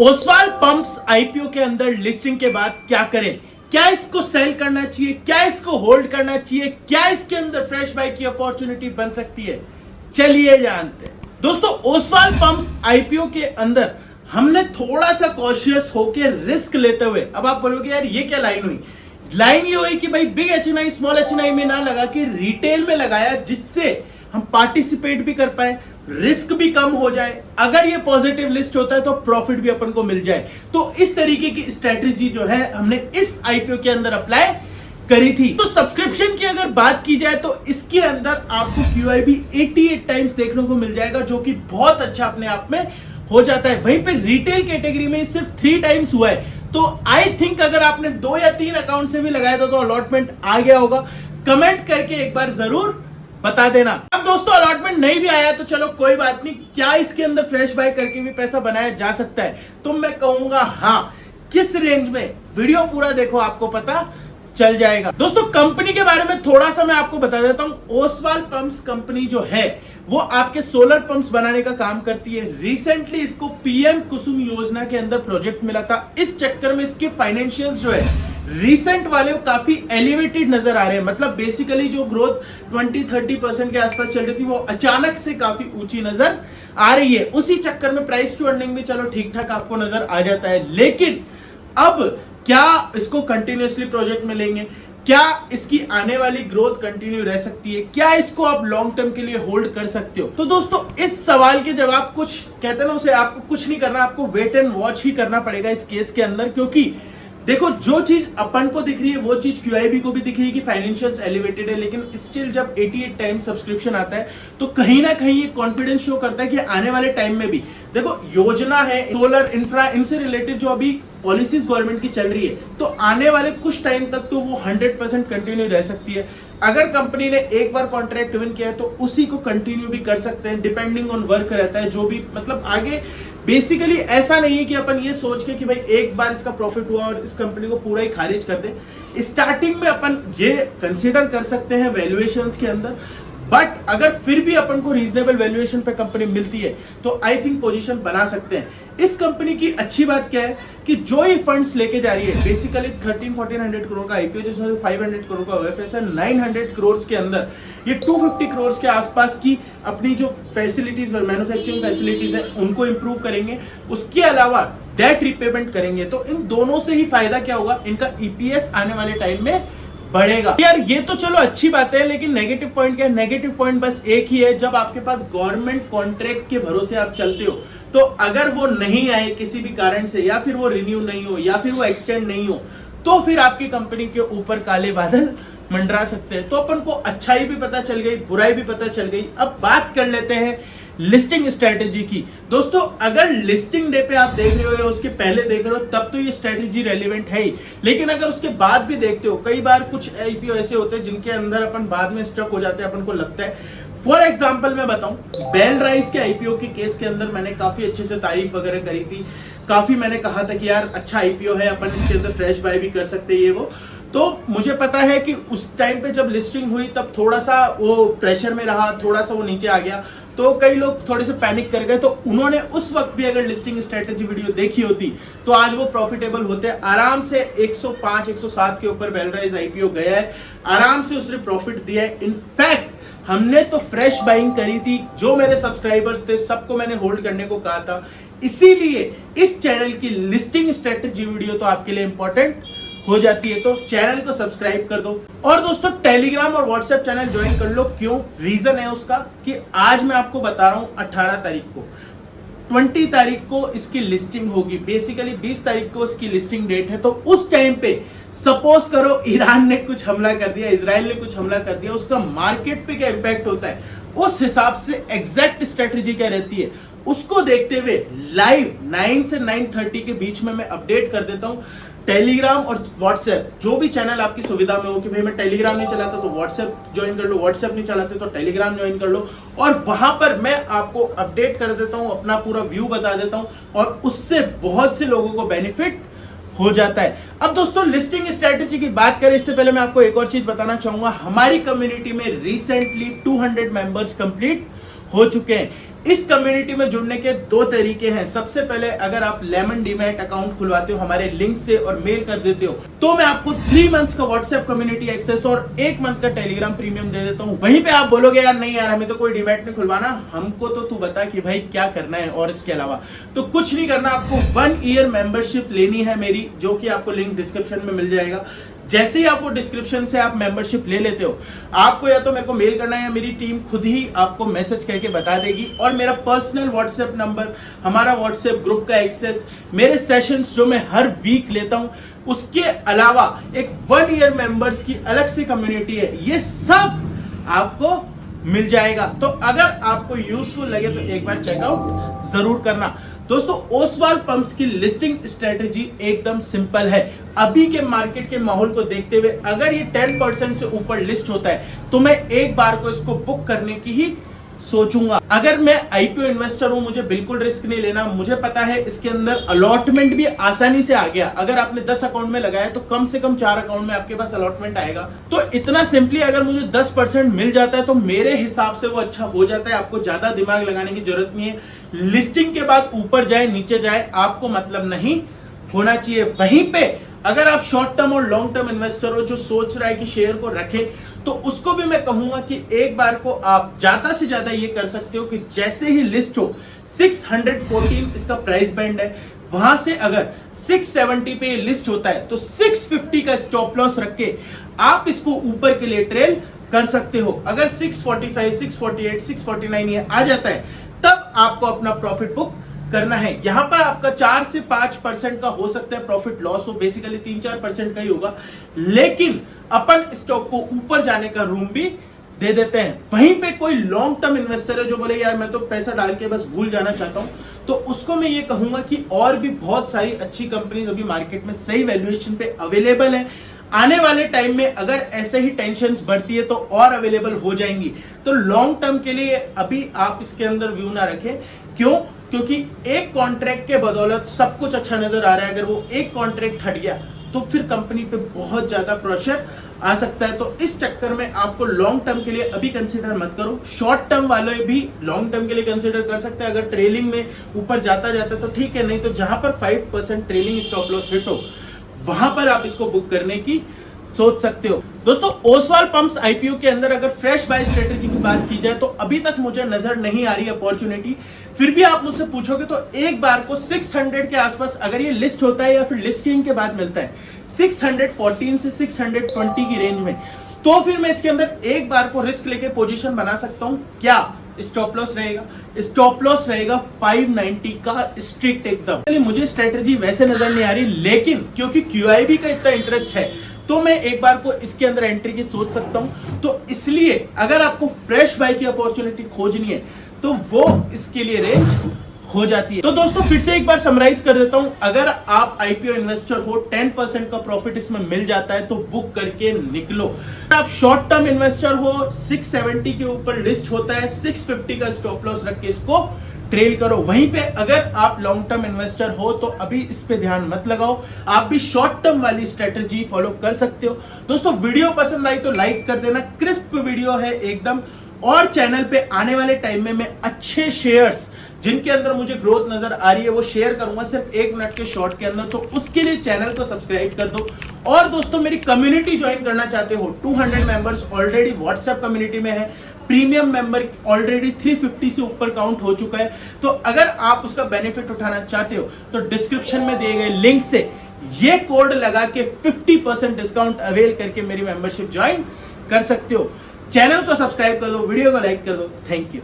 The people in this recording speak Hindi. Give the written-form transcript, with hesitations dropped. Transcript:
ओसवाल पंप्स आईपीओ के अंदर लिस्टिंग के बाद क्या करें? क्या इसको सेल करना चाहिए? क्या इसको होल्ड करना चाहिए? क्या इसके अंदर फ्रेश बाय की अपॉर्चुनिटी बन सकती है? चलिए जानते हैं। दोस्तों, ओसवाल पंप्स आईपीओ के अंदर हमने थोड़ा सा कॉशियस होकर रिस्क लेते हुए, अब आप बोलोगे यार ये क्या लाइन हुई? लाइन ये हुई कि भाई बिग एचएनआई स्मॉल एचएनआई में ना लगा के रिटेल में लगाया, जिससे हम पार्टिसिपेट भी कर पाए, रिस्क भी कम हो जाए, अगर ये पॉजिटिव लिस्ट होता है तो प्रॉफिट भी अपन को मिल जाए। तो इस तरीके की स्ट्रेटजी जो है हमने इस आईपीओ के अंदर अप्लाई करी थी। तो सब्सक्रिप्शन की अगर बात की जाए तो इसके अंदर आपको QIB 88 टाइम्स देखने को मिल जाएगा, जो कि बहुत अच्छा अपने आप में हो जाता है। वहीं पे रिटेल कैटेगरी में सिर्फ 3 टाइम्स हुआ है। तो आई थिंक अगर आपने 2 या 3 अकाउंट से भी लगाया था तो अलॉटमेंट आ गया होगा। कमेंट करके एक बार जरूर बता देना। अब दोस्तों, अलॉटमेंट नहीं भी आया तो चलो कोई बात नहीं, क्या इसके अंदर फ्रेश बाय करके भी पैसा बनाया जा सकता है? तो मैं कहूंगा हाँ। किस रेंज में? वीडियो पूरा देखो, आपको पता चल जाएगा। दोस्तों, कंपनी के बारे में थोड़ा सा मैं आपको बता देता हूं। ओसवाल पंप्स कंपनी जो है वो आपके सोलर पंप्स बनाने का काम करती है। रिसेंटली इसको पीएम कुसुम योजना के अंदर प्रोजेक्ट मिला था। इस चक्कर में इसके फाइनेंशियल्स जो है रिसेंट वाले काफी एलिवेटेड नजर आ रहे हैं। मतलब बेसिकली जो ग्रोथ 20-30% के आसपास चल रही थी वो अचानक से काफी ऊंची नजर आ रही है। उसी चक्कर में प्राइस टू अर्निंग भी चलो ठीक ठाक आपको नजर आ जाता है। लेकिन अब क्या इसको कंटिन्यूअसली प्रोजेक्ट में लेंगे? क्या इसकी आने वाली ग्रोथ कंटिन्यू रह सकती है? क्या इसको आप लॉन्ग टर्म के लिए होल्ड कर सकते हो? तो दोस्तों, इस सवाल के जवाब कुछ कहते हैं ना, उसे आपको कुछ नहीं करना, आपको वेट एंड वॉच ही करना पड़ेगा इस केस के अंदर। क्योंकि देखो, जो चीज अपन को दिख रही है वो चीज QIB को भी दिख रही है कि फाइनेंशियल्स एलिवेटेड है, लेकिन स्टिल जब 88 टाइम्स सब्सक्रिप्शन आता है तो कहीं ना कहीं ये कॉन्फिडेंस शो करता है कि आने वाले टाइम में भी देखो, योजना है सोलर इंफ्रा, इनसे रिलेटेड जो अभी पॉलिसीज गवर्नमेंट की चल रही है, तो आने वाले कुछ टाइम तक तो वो 100% कंटिन्यू रह सकती है। अगर कंपनी ने एक बार कॉन्ट्रैक्ट विन किया है तो उसी को कंटिन्यू भी कर सकते हैं, डिपेंडिंग ऑन वर्क रहता है जो भी, मतलब आगे बेसिकली ऐसा नहीं है कि अपन ये सोच के कि भाई एक बार इसका प्रॉफिट हुआ और इस कंपनी को पूरा ही खारिज कर दे। स्टार्टिंग में अपन ये कंसीडर कर सकते हैं वैल्यूएशंस के अंदर, बट अगर फिर भी अपन को रीजनेबल वैल्यूएशन पे कंपनी मिलती है तो आई थिंक पोजीशन बना सकते हैं। इस कंपनी की अच्छी बात क्या है कि जो ये फंड्स लेके जा रही है, बेसिकली 1300-1400 करोड़ का आईपीओ, जिसमें 500 करोड़ का OFS है, 900 करोड़ के अंदर ये 250 करोड़ के आसपास की अपनी जो फैसिलिटीज, मैन्युफैक्चरिंग फैसिलिटीज है उनको इंप्रूव करेंगे। उसके अलावा डेट रिपेमेंट करेंगे। तो इन दोनों से ही फायदा क्या होगा? इनका EPS आने वाले टाइम में बढ़ेगा। यार ये तो चलो अच्छी बात है, लेकिन नेगेटिव पॉइंट क्या है? नेगेटिव पॉइंट बस एक ही है, जब आपके पास गवर्नमेंट कॉन्ट्रैक्ट के भरोसे आप चलते हो तो अगर वो नहीं आए किसी भी कारण से, या फिर वो रिन्यू नहीं हो, या फिर वो एक्सटेंड नहीं हो, तो फिर आपकी कंपनी के ऊपर काले बादल मंडरा सकते हैं। तो अपन को अच्छाई भी पता चल गई, बुराई भी पता चल गई। अब बात कर लेते हैं लिस्टिंग स्ट्रेटेजी की। दोस्तों, अगर लिस्टिंग डे पे आप देख रहे हो या उसके पहले देख रहे हो तब तो ये स्ट्रेटेजी रेलिवेंट है ही, लेकिन अगर उसके बाद भी देखते हो, कई बार कुछ आईपीओ ऐसे होते हैं जिनके अंदर अपन बाद में स्टक हो जाते हैं, अपन को लगता है। फॉर एग्जाम्पल मैं बताऊं, बेल राइस के आईपीओ के केस के अंदर मैंने काफी अच्छे से तारीफ वगैरह करी थी। काफी मैंने कहा था कि यार अच्छा आईपीओ है, अपन इसके अंदर फ्रेश बाय भी कर सकते हैं, ये वो। तो मुझे पता है कि उस टाइम पे जब लिस्टिंग हुई तब थोड़ा सा वो प्रेशर में रहा, थोड़ा सा वो नीचे आ गया, तो कई लोग थोड़े से पैनिक कर गए। तो उन्होंने उस वक्त भी अगर लिस्टिंग स्ट्रेटेजी वीडियो देखी होती तो आज वो प्रॉफिटेबल होते। आराम से 105-107 के ऊपर बेल राइस आईपीओ गया है, आराम से उसने प्रॉफिट दिया है। इनफैक्ट हमने तो फ्रेश बाइंग करी थी, जो मेरे सब्सक्राइबर्स थे सबको मैंने होल्ड करने को कहा था। इसीलिए इस चैनल की लिस्टिंग स्ट्रेटेजी वीडियो तो आपके लिए इंपॉर्टेंट हो जाती है। तो चैनल को सब्सक्राइब कर दो, और दोस्तों टेलीग्राम और व्हाट्सएप चैनल ज्वाइन कर लो। क्यों? रीजन है उसका कि आज मैं आपको बता रहा हूं 18 तारीख को, 20 तारीख को इसकी लिस्टिंग होगी। बेसिकली 20 तारीख को इसकी लिस्टिंग डेट है। तो उस टाइम पे सपोज करो ईरान ने कुछ हमला कर दिया, इजराइल ने कुछ हमला कर दिया, उसका मार्केट पे क्या इंपैक्ट होता है, उस हिसाब से एग्जैक्ट स्ट्रेटेजी क्या रहती है, उसको देखते हुए लाइव 9 से 9:30 के बीच में मैं अपडेट कर देता हूं। टेलीग्राम और व्हाट्सएप, जो भी चैनल आपकी सुविधा में हो, कि भाई मैं टेलीग्राम नहीं चलाता तो व्हाट्सएप ज्वाइन कर लो, व्हाट्सएप नहीं चलाते तो टेलीग्राम ज्वाइन कर लो, और वहां पर मैं आपको अपडेट कर देता हूं, अपना पूरा व्यू बता देता हूं, और उससे बहुत से लोगों को बेनिफिट हो जाता है। अब दोस्तों, लिस्टिंग स्ट्रेटेजी की बात करें इससे पहले मैं आपको एक और चीज बताना चाहूंगा। हमारी कम्युनिटी में रिसेंटली 200 मेंबर्स कंप्लीट हो चुके हैं। इस कम्युनिटी में जुड़ने के दो तरीके हैं। सबसे पहले अगर आप लेमन डीमैट अकाउंट खुलवाते हो हमारे लिंक से और मेल कर देते हो तो मैं आपको 3 मंथ्स का व्हाट्सएप कम्युनिटी एक्सेस और 1 मंथ का टेलीग्राम प्रीमियम दे देता हूं। वहीं पे आप बोलोगे यार नहीं यार हमें तो कोई डीमैट नहीं खुलवाना, हमको तो तू बता कि भाई क्या करना है। और इसके अलावा तो कुछ नहीं करना, आपको 1 ईयर मेंबरशिप लेनी है मेरी, जो कि आपको लिंक डिस्क्रिप्शन में मिल जाएगा। जैसे ही आप वो डिस्क्रिप्शन से आप मेंबरशिप ले लेते हो, आपको या तो मेरे को मेल करना है या मेरी टीम खुद ही आपको मैसेज करके बता देगी। और मेरा पर्सनल व्हाट्सएप नंबर, हमारा व्हाट्सएप ग्रुप का एक्सेस, मेरे सेशंस जो मैं हर वीक लेता हूं, उसके अलावा एक 1 ईयर मेंबर्स की अलग से कम्युनिटी है, ये सब आपको मिल जाएगा। तो अगर आपको यूजफुल लगे तो एक बार चेकआउट जरूर करना। दोस्तों ओसवाल पंप्स की लिस्टिंग स्ट्रेटेजी एकदम सिंपल है। अभी के मार्केट के माहौल को देखते हुए अगर ये 10% से ऊपर लिस्ट होता है तो मैं एक बार को इसको बुक करने की ही सोचूंगा। अगर मैं आईपीओ इन्वेस्टर हूं, मुझे बिल्कुल रिस्क नहीं लेना, मुझे पता है इसके अंदर अलॉटमेंट भी आसानी से आ गया। अगर आपने 10 अकाउंट में लगाया तो कम से कम 4 अकाउंट में आपके पास अलॉटमेंट आएगा। तो इतना सिंपली अगर मुझे 10% मिल जाता है तो मेरे हिसाब से वो अच्छा हो जाता है। आपको ज्यादा दिमाग लगाने की जरूरत नहीं है। लिस्टिंग के बाद ऊपर जाए नीचे जाए आपको मतलब नहीं होना चाहिए। वहीं पे अगर आप शॉर्ट टर्म और लॉन्ग टर्म इन्वेस्टर हो जो सोच रहा है कि शेयर को रखे, तो उसको भी मैं कहूंगा कि एक बार को आप ज्यादा से ज्यादा ये कर सकते हो कि जैसे ही लिस्ट हो 614 इसका प्राइस बैंड है, वहां से अगर 670 पे लिस्ट होता है तो 650 का स्टॉप लॉस रख के आप इसको ऊपर के लिए ट्रेल कर सकते हो। अगर 645, 648, 649 ये आ जाता है तब आपको अपना प्रॉफिट बुक करना है। यहां पर आपका 4 से 5% का हो सकता है प्रॉफिट लॉस हो, बेसिकली 3-4% का ही होगा, लेकिन अपन स्टॉक को ऊपर जाने का रूम भी दे देते हैं। वहीं पे कोई लॉन्ग टर्म इन्वेस्टर है जो बोले यार मैं तो पैसा डाल के बस भूल जाना चाहता हूं, तो उसको मैं ये कहूंगा कि और भी बहुत सारी अच्छी कंपनीज अभी मार्केट में सही वैल्यूएशन पे अवेलेबल है। आने वाले टाइम में अगर ऐसे ही टेंशन्स बढ़ती है तो और अवेलेबल हो जाएंगी। तो लॉन्ग टर्म के लिए अभी आप इसके अंदर व्यू ना रखें। क्यों? क्योंकि एक कॉन्ट्रैक्ट के बदौलत सब कुछ अच्छा नजर आ रहा है, अगर वो एक कॉन्ट्रैक्ट हट गया तो फिर कंपनी पे बहुत ज्यादा प्रेशर आ सकता है। तो इस चक्कर में आपको लॉन्ग टर्म के लिए अभी कंसीडर मत करो। शॉर्ट टर्म वाले भी लॉन्ग टर्म के लिए कंसीडर कर सकते हैं। अगर ट्रेलिंग में ऊपर जाता जाता तो ठीक है, नहीं तो जहां पर 5% ट्रेलिंग स्टॉप लॉस हिट हो वहां पर आप इसको बुक करने की सोच सकते हो। दोस्तों ओसवाल पंप्स आईपीओ के अंदर अगर फ्रेश बाय स्ट्रेटेजी की बात की जाए तो अभी तक मुझे नजर नहीं आ रही अपॉर्चुनिटी। फिर भी आप मुझसे पूछोगे तो एक बार को 600 के आसपास अगर ये लिस्ट होता है या फिर लिस्टिंग के बाद मिलता है 614 से 620 की रेंज में, तो फिर मैं इसके अंदर एक बार को रिस्क लेके पोजीशन बना सकता हूं। क्या स्टॉप लॉस रहेगा? स्टॉप लॉस रहेगा 590 का स्ट्रिक्ट एकदम। मुझे स्ट्रेटेजी वैसे नजर नहीं आ रही, लेकिन क्योंकि QIB का इतना इंटरेस्ट है तो मैं एक बार को इसके अंदर एंट्री की सोच सकता हूं। तो इसलिए अगर आपको फ्रेश बाय की अपॉर्चुनिटी खोजनी है तो वो इसके लिए रेंज हो जाती है। तो दोस्तों फिर से एक बार समराइज कर देता हूं। अगर आप आईपीओ इन्वेस्टर हो, 10% का प्रॉफिट इसमें मिल जाता है तो बुक करके निकलो। आप शॉर्ट टर्म इन्वेस्टर हो, 670 के ऊपर लिस्ट होता है, 650 का स्टॉप लॉस रख के इसको ट्रेल करो। वहीं पे अगर आप लॉन्ग टर्म इन्वेस्टर हो तो अभी इस पे ध्यान मत लगाओ, आप भी शॉर्ट टर्म वाली स्ट्रेटेजी फॉलो कर सकते हो। दोस्तों वीडियो पसंद आई तो लाइक कर देना, क्रिस्प वीडियो है एकदम। और चैनल पे आने वाले टाइम में मैं अच्छे शेयर्स जिनके अंदर मुझे ग्रोथ नजर आ रही है वो शेयर करूंगा सिर्फ 1 मिनट के शॉर्ट के अंदर, तो उसके लिए चैनल को सब्सक्राइब कर दो। और दोस्तों मेरी कम्युनिटी ज्वाइन करना चाहते हो, 200 मेंबर्स ऑलरेडी व्हाट्सएप कम्युनिटी में है, प्रीमियम मेंबर ऑलरेडी 350 से ऊपर काउंट हो चुका है। तो अगर आप उसका बेनिफिट उठाना चाहते हो तो डिस्क्रिप्शन में दिए गए लिंक से ये कोड लगा के 50% डिस्काउंट अवेल करके मेरी मेंबरशिप ज्वाइन कर सकते हो। चैनल को सब्सक्राइब कर दो, वीडियो को लाइक कर दो। Thank you.